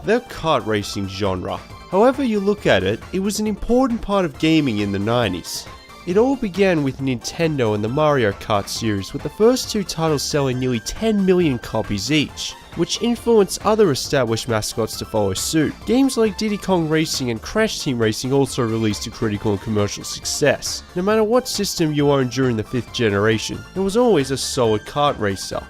the kart racing genre. However you look at it, it was an important part of gaming in the 90s. It all began with Nintendo and the Mario Kart series, with the first two titles selling nearly 10 million copies each, which influenced other established mascots to follow suit. Games like Diddy Kong Racing and Crash Team Racing also released to critical and commercial success. No matter what system you owned during the 5th generation, there was always a solid kart racer.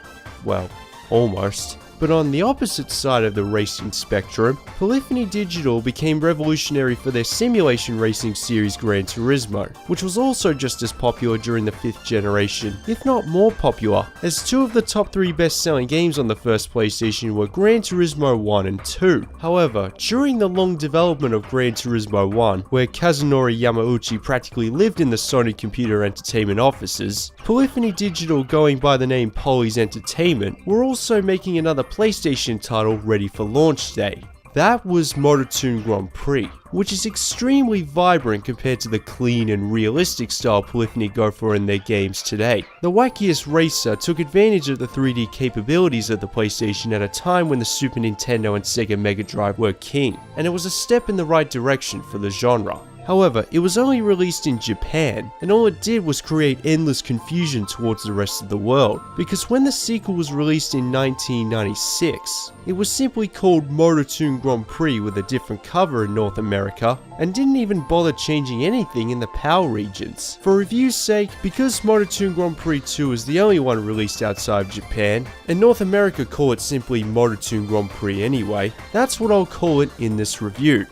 Well, almost. But on the opposite side of the racing spectrum, Polyphony Digital became revolutionary for their simulation racing series Gran Turismo, which was also just as popular during the 5th generation, if not more popular, as two of the top 3 best-selling games on the first PlayStation were Gran Turismo 1 and 2. However, during the long development of Gran Turismo 1, where Kazunori Yamauchi practically lived in the Sony Computer Entertainment offices, Polyphony Digital, going by the name Ploys Entertainment, were also making another PlayStation title ready for launch day. That was Motor Toon Grand Prix, which is extremely vibrant compared to the clean and realistic style Polyphony go for in their games today. The wackiest racer took advantage of the 3D capabilities of the PlayStation at a time when the Super Nintendo and Sega Mega Drive were king, and it was a step in the right direction for the genre. However, it was only released in Japan, and all it did was create endless confusion towards the rest of the world, because when the sequel was released in 1996, it was simply called Motor Toon Grand Prix with a different cover in North America, and didn't even bother changing anything in the PAL regions. For review's sake, because Motor Toon Grand Prix 2 is the only one released outside of Japan, and North America call it simply Motor Toon Grand Prix anyway, that's what I'll call it in this review.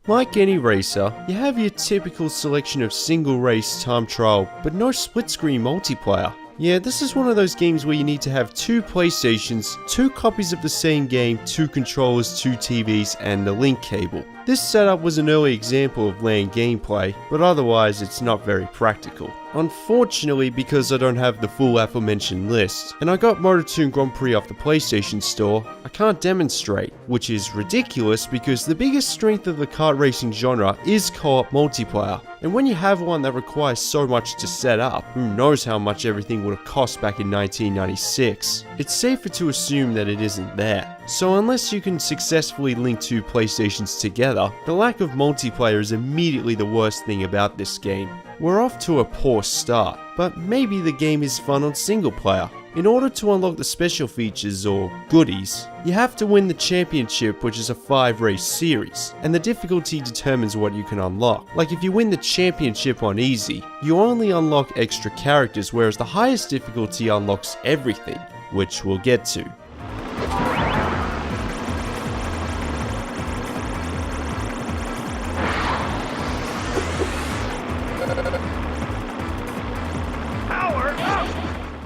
Like any racer, you have your typical selection of single race time trial, but no split screen multiplayer. Yeah, this is one of those games where you need to have 2 PlayStations, 2 copies of the same game, 2 controllers, 2 TVs, and a link cable. This setup was an early example of LAN gameplay, but otherwise it's not very practical. Unfortunately, because I don't have the full aforementioned list, and I got Motor Toon Grand Prix off the PlayStation Store, I can't demonstrate, which is ridiculous because the biggest strength of the kart racing genre is co-op multiplayer. And when you have one that requires so much to set up, who knows how much everything would have cost back in 1996, it's safer to assume that it isn't there. So unless you can successfully link 2 PlayStations together, the lack of multiplayer is immediately the worst thing about this game. We're off to a poor start, but maybe the game is fun on single player. In order to unlock the special features or goodies, you have to win the championship, which is a 5-race series, and the difficulty determines what you can unlock. Like if you win the championship on easy, you only unlock extra characters, whereas the highest difficulty unlocks everything, which we'll get to.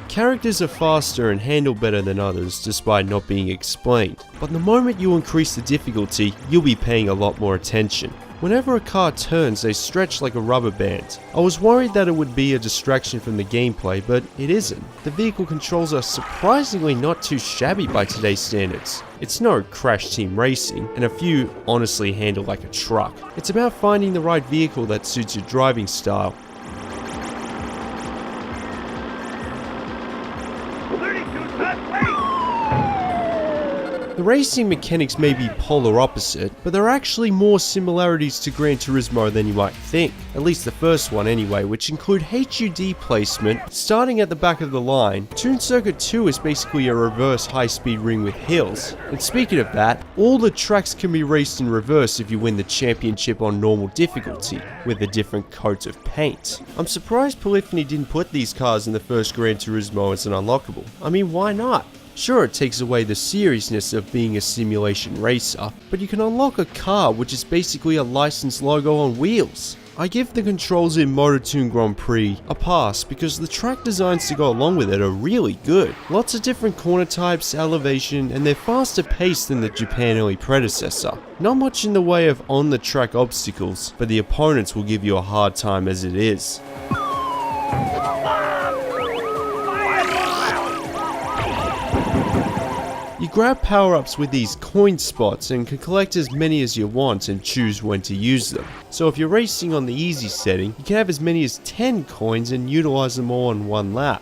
Characters are faster and handle better than others despite not being explained, but the moment you increase the difficulty, you'll be paying a lot more attention. Whenever a car turns, they stretch like a rubber band. I was worried that it would be a distraction from the gameplay, but it isn't. The vehicle controls are surprisingly not too shabby by today's standards. It's no Crash Team Racing, and a few honestly handle like a truck. It's about finding the right vehicle that suits your driving style. The racing mechanics may be polar opposite, but there are actually more similarities to Gran Turismo than you might think. At least the first one anyway, which include HUD placement, starting at the back of the line. Toon Circuit 2 is basically a reverse high-speed ring with hills. And speaking of that, all the tracks can be raced in reverse if you win the championship on normal difficulty, with a different coat of paint. I'm surprised Polyphony didn't put these cars in the first Gran Turismo as an unlockable. I mean, why not? Sure, it takes away the seriousness of being a simulation racer, but you can unlock a car which is basically a licensed logo on wheels. I give the controls in Motor Toon Grand Prix a pass because the track designs to go along with it are really good. Lots of different corner types, elevation, and they're faster paced than the Japan early predecessor. Not much in the way of on-the-track obstacles, but the opponents will give you a hard time as it is. You grab power-ups with these coin spots and can collect as many as you want and choose when to use them. So if you're racing on the easy setting, you can have as many as 10 coins and utilize them all in one lap.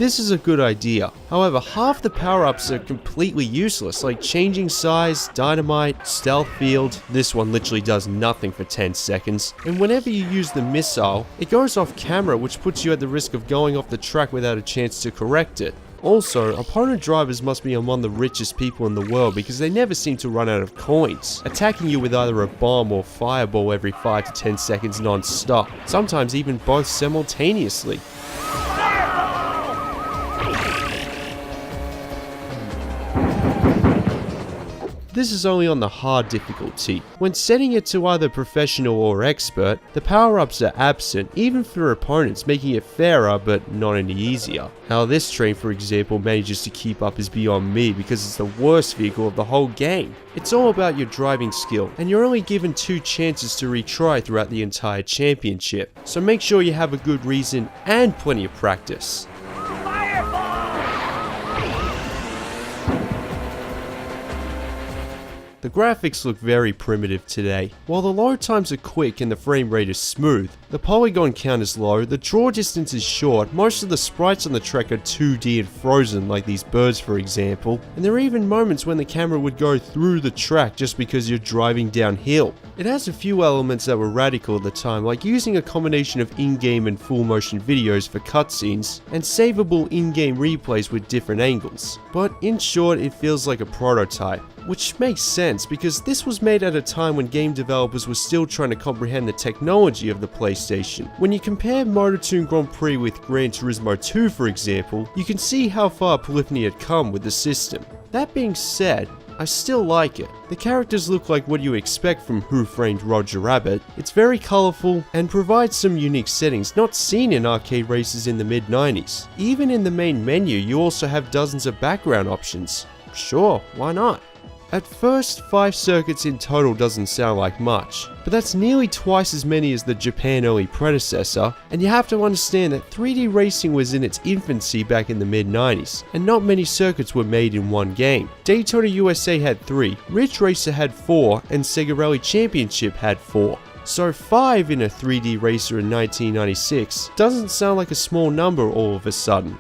this is a good idea. However, half the power-ups are completely useless, like changing size, dynamite, stealth field. This one literally does nothing for 10 seconds. And whenever you use the missile, it goes off camera, which puts you at the risk of going off the track without a chance to correct it. Also, opponent drivers must be among the richest people in the world because they never seem to run out of coins, attacking you with either a bomb or fireball every 5 to 10 seconds non-stop, sometimes even both simultaneously. This is only on the hard difficulty. When setting it to either professional or expert, the power-ups are absent even for opponents, making it fairer but not any easier. How this train, for example, manages to keep up is beyond me because it's the worst vehicle of the whole game. It's all about your driving skill, and you're only given 2 chances to retry throughout the entire championship, so make sure you have a good reason and plenty of practice. The graphics look very primitive today. While the load times are quick and the frame rate is smooth, the polygon count is low, the draw distance is short, most of the sprites on the track are 2D and frozen, like these birds for example, and there are even moments when the camera would go through the track just because you're driving downhill. It has a few elements that were radical at the time, like using a combination of in-game and full motion videos for cutscenes, and savable in-game replays with different angles. But in short, it feels like a prototype. Which makes sense because this was made at a time when game developers were still trying to comprehend the technology of the PlayStation. When you compare Motor Toon Grand Prix with Gran Turismo 2 for example, you can see how far Polyphony had come with the system. That being said, I still like it. The characters look like what you expect from Who Framed Roger Rabbit. It's very colourful and provides some unique settings not seen in arcade races in the mid-90s. Even in the main menu you also have dozens of background options. Sure, why not? At first, 5 circuits in total doesn't sound like much, but that's nearly twice as many as the Japan-only predecessor, and you have to understand that 3D racing was in its infancy back in the mid-90s, and not many circuits were made in one game. Daytona USA had 3, Ridge Racer had 4, and Sega Rally Championship had 4. So 5 in a 3D racer in 1996 doesn't sound like a small number all of a sudden.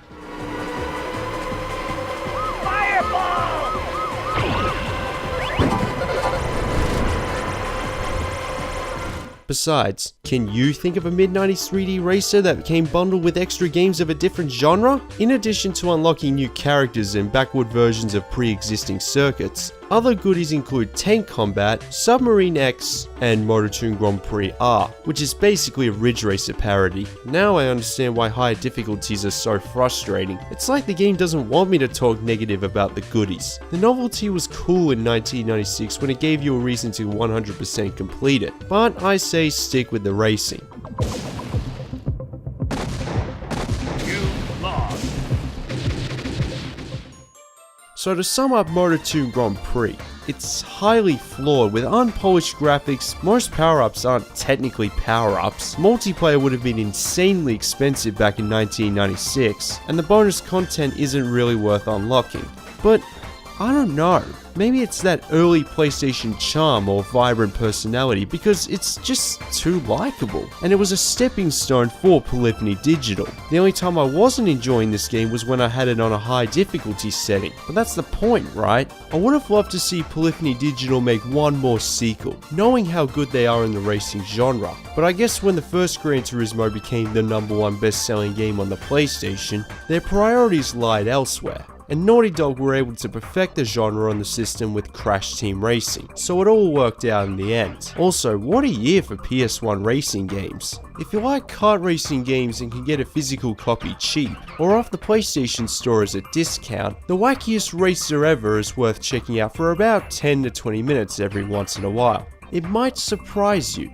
Besides, can you think of a mid-90s 3D racer that came bundled with extra games of a different genre? In addition to unlocking new characters and backward versions of pre-existing circuits, other goodies include Tank Combat, Submarine X, and Motor Toon Grand Prix R, which is basically a Ridge Racer parody. Now I understand why higher difficulties are so frustrating. It's like the game doesn't want me to talk negative about the goodies. The novelty was cool in 1996 when it gave you a reason to 100% complete it, but I say stick with the racing. So to sum up Motor Toon Grand Prix, it's highly flawed with unpolished graphics, most power-ups aren't technically power-ups, multiplayer would have been insanely expensive back in 1996, and the bonus content isn't really worth unlocking. But I don't know, maybe it's that early PlayStation charm or vibrant personality because it's just too likable. And it was a stepping stone for Polyphony Digital. The only time I wasn't enjoying this game was when I had it on a high difficulty setting. But that's the point, right? I would have loved to see Polyphony Digital make one more sequel, knowing how good they are in the racing genre. But I guess when the first Gran Turismo became the #1 best-selling game on the PlayStation, their priorities lied elsewhere. And Naughty Dog were able to perfect the genre on the system with Crash Team Racing, so it all worked out in the end. Also, what a year for PS1 racing games. If you like kart racing games and can get a physical copy cheap, or off the PlayStation Store as a discount, the wackiest racer ever is worth checking out for about 10 to 20 minutes every once in a while. It might surprise you.